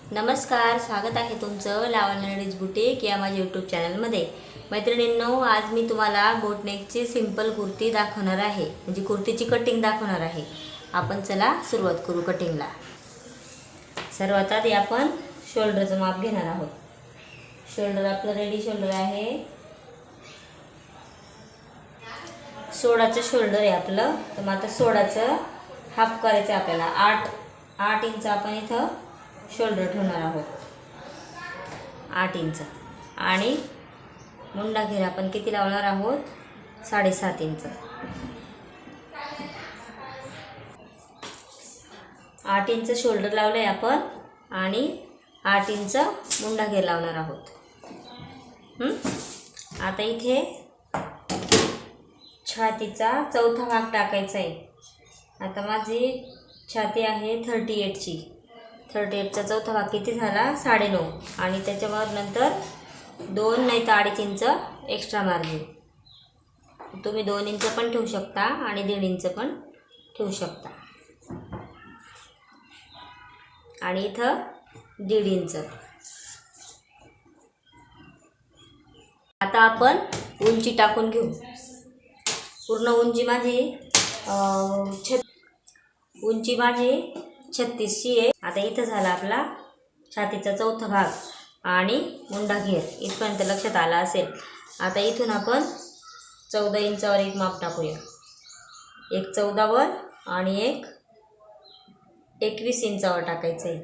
नमस्कार, स्वागत आहे तुमचं लावण्य लेडीज बुटीक या माझ्या यूट्यूब चॅनलमध्ये। मैत्रिणींनो, आज मी तुम्हाला बोटनेकची सिंपल कुर्ती दाखवणार आहे, म्हणजे कुर्तीची कटिंग दाखवणार आहे। आपण चला सुरुवात करू कटिंगला। सर्वात आधी आपण शोल्डरचं माप घेणार आहोत। शोल्डर आपलं रेडी शोल्डर आहे, 16चं शोल्डर आहे आपलं। तर मग आता 16चं हाफ करायचं आपल्याला। 8 इंच आपण इथं शोल्डर ठेवणार आहोत, 8 इंच। आणि मुंडा घेर आपण किती लावणार आहोत, 7.5 इंच। 8 इंच शोल्डर लावले आपण आणि 8 इंच मुंडा घेर लावणार आहोत। आता इथे छातीचा चौथा भाग टाकायचा आहे। आता माझी छाती आहे 38ची। 38चा चौथा भाग किती झाला, 9.5। आणि त्याच्यावर नंतर 2 नाही तर 2.5 इंच एक्स्ट्रा मार्जिन। तुम्ही 2 इंच पण ठेवू शकता आणि 1.5 इंच पण ठेवू शकता। आणि इथं 1.5 इंच। आता आपण उंची टाकून घेऊ। पूर्ण उंची माझी 36ची आहे। आता इथं झाला आपला छातीचा चौथा भाग आणि मुंडा घेर, इथपर्यंत लक्षात आला असेल। आता इथून आपण 14 इंचावर एक माप टाकूया। एक 14वर आणि एक 21 इंचावर टाकायचं आहे।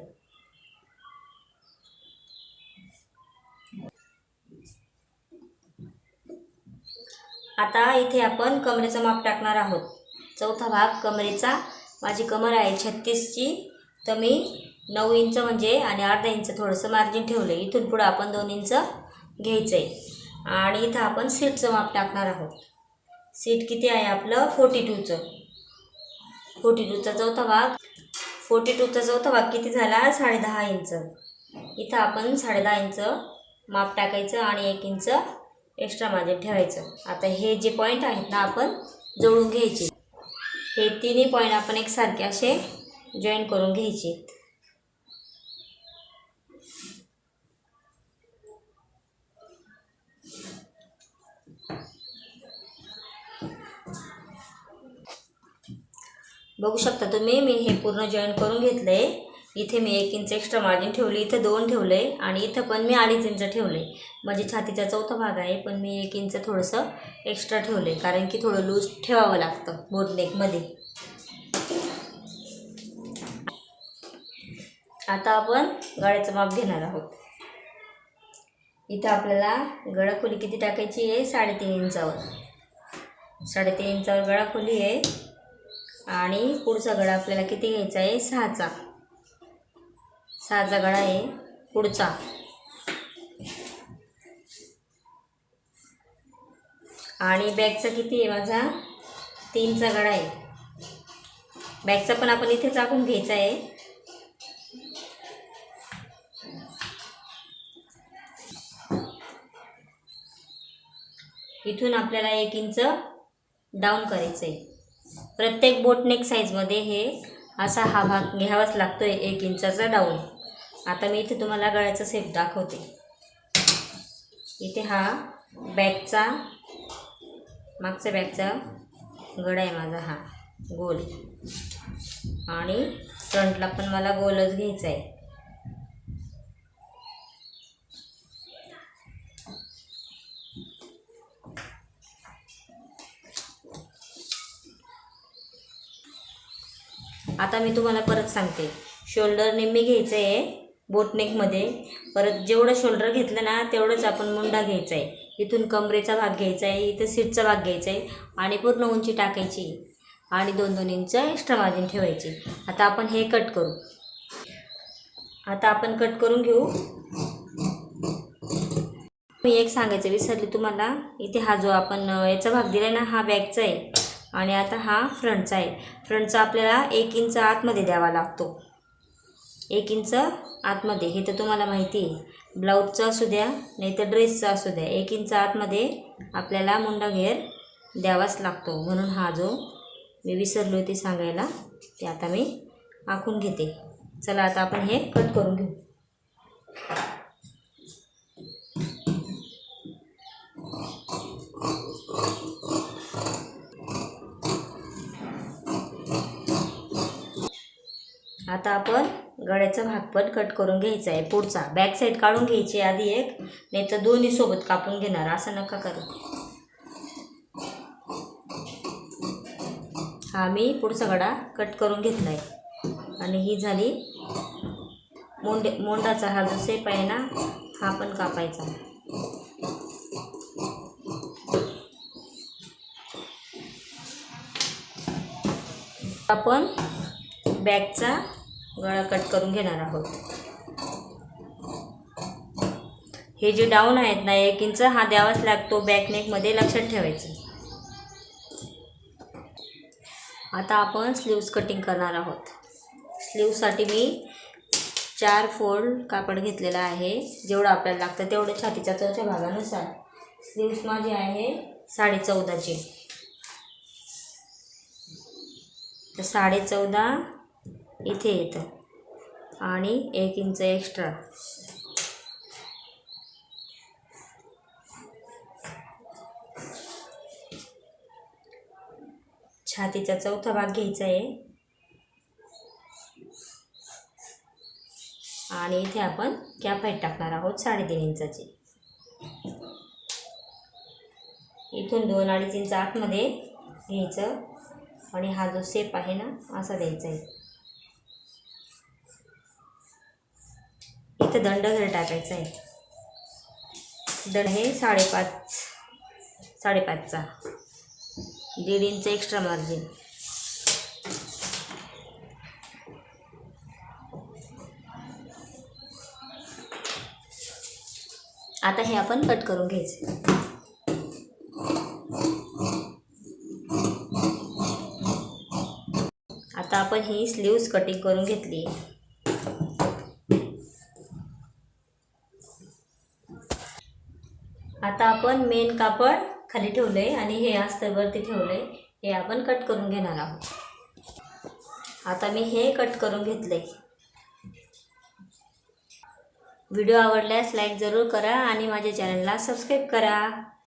आता इथे आपण कमरेचं माप टाकणार आहोत। चौथा भाग कमरेचा, माझी कमर आहे 36ची, तर मी 9 इंच म्हणजे आणि अर्धा इंच थोडंसं मार्जिन ठेवलं। इथून पुढं आपण 2 इंच घ्यायचं आहे। आणि इथं आपण सीटचं माप टाकणार आहोत। सीट किती आहे आपलं, 42चं। 42चा चौथा भाग, 42चा चौथा भाग किती झाला, 10.5 इंच। इथं आपण 10.5 इंच माप टाकायचं आणि 1 इंच एक्स्ट्रा मार्जिन ठेवायचं। आता हे जे पॉईंट आहेत ना, आपण जोडून घ्यायचे। हे तिन्ही पॉईंट आपण एकसारखे असे जॉईन करून घ्यायचे। बघू शकता तुम्ही, मी हे पूर्ण जॉईन करून घेतलंय। इथे मी 1 इंच एक्स्ट्रा मार्जिन ठेवली, इथे 2 ठेवले आणि इथं पण मी 2.5 इंच ठेवले। म्हणजे छातीचा चौथा भाग आहे, पण मी 1 इंच थोडंसं एक्स्ट्रा ठेवले, कारण की थोडं लूज ठेवावं लागतं बोटनेकमध्ये। आता आपण गळ्याचं माप घेणार आहोत। इथं आपल्याला गळाखोली किती टाकायची आहे, 3.5 इंचावर। 3.5 इंचावर गळाखोली आहे। आणि पुढचा गळा आपल्याला किती घ्यायचा आहे, 6चा गळा आहे पुढचा। आणि बॅकचा किती आहे माझा, 3चा गळा आहे। बॅकचा पण आपण इथे टाकून घ्यायचा आहे। इथून आपल्याला 1 इंच डाऊन करायचं आहे। प्रत्येक बोटनेक साईजमध्ये हे असा हा भाग घ्यावाच लागतोय, 1 इंचाचा डाऊन। आता मी इथे तुम्हाला गळ्याचा शेप दाखवते। इथे हा बॅकचा, मागचा बॅकचा गळा आहे माझा, हा गोल। आणि फ्रंटला पण मला गोलच घ्यायचा आहे। आता मी तुम्हाला परत सांगते, शोल्डर निम्मे घ्यायचं आहे बोटनेकमध्ये। परत जेवढं शोल्डर घेतलं ना, तेवढंच आपण मुंडा घ्यायचा आहे। इथून कमरेचा भाग घ्यायचा आहे, इथं सीटचा भाग घ्यायचा आहे आणि पूर्ण उंची टाकायची आणि 2-2 इंच एक्स्ट्रा मार्जिन ठेवायची। आता आपण हे कट करू। आता आपण कट करून घेऊ। मी एक सांगायचं विसरली तुम्हाला, इथे हा जो आपण याचा भाग दिला ना, हा बॅकचा आहे आणि आता हा फ्रंटचा आहे। फ्रंटचा आपल्याला 1 इंच आतमध्ये द्यावा लागतो। 1 इंच आतमध्ये, हे तर तुम्हाला माहिती आहे। ब्लाऊजचा असू द्या नाही तर ड्रेसचा असू द्या, 1 इंच आतमध्ये आपल्याला मुंडा घेर द्यावाच लागतो। म्हणून हा जो मी विसरलो ते सांगायला, ते आता मी आखून घेते। चला आता आपण हे कट करून घेऊ। आता आपण गळ्याचा भाग पण कट करून घ्यायचा आहे. पुढचा बॅक साईड काढून घ्यायची आधी एक, नाही तर दोन्ही सोबत कापून घेणार, असं नका करू. हा मी पुढचा गळा कट करून घेतला आहे. आणि ही झाली मोंडाचा हा जो शेप आहे ना, हा पण कापायचा. आपण बॅकचा गळा कट करून घेणार आहोत. हे जे डाऊन आहेत ना 1 इंच, हा द्यावाच लागतो बॅक नेकमध्ये, लक्षात ठेवायचं. आता आपण स्लीव्स कटिंग करणार आहोत. स्लीव्ससाठी मी 4 फोल्ड कापड घेतलेला आहे. जेवढं आपल्याला लागतं तेवढं छातीच्या चौथ्या भागानुसार. स्लीव्स माझी आहे 14.5ची. तर 14.5 इथे येतं आणि 1 इंच एक्स्ट्रा. छातीचा चौथा भाग घ्यायचा आहे आणि इथे आपण कॅप हाईट टाकणार आहोत 3.5 इंचाची. इथून 2-2.5 इंच आतमध्ये घ्यायचं आणि हा जो शेप आहे ना असा द्यायचा आहे. इथं दंड घर टाकायचा आहे. दंड हे 5.5चा, 1.5 इंच एक्स्ट्रा मार्जिन. आता हे आपण कट करून घ्यायचं. आता आपण ही स्लीव्स कटिंग करून घेतली. आता आपण मेन कापड खाली ठेवलंय आणि हे अस्तर वरती ठेवलंय. हे आपण कट करून घेणार आहोत. आता मी हे कट करून घेतलंय. व्हिडिओ आवडल्यास लाईक जरूर करा आणि माझ्या चॅनलला सबस्क्राईब करा.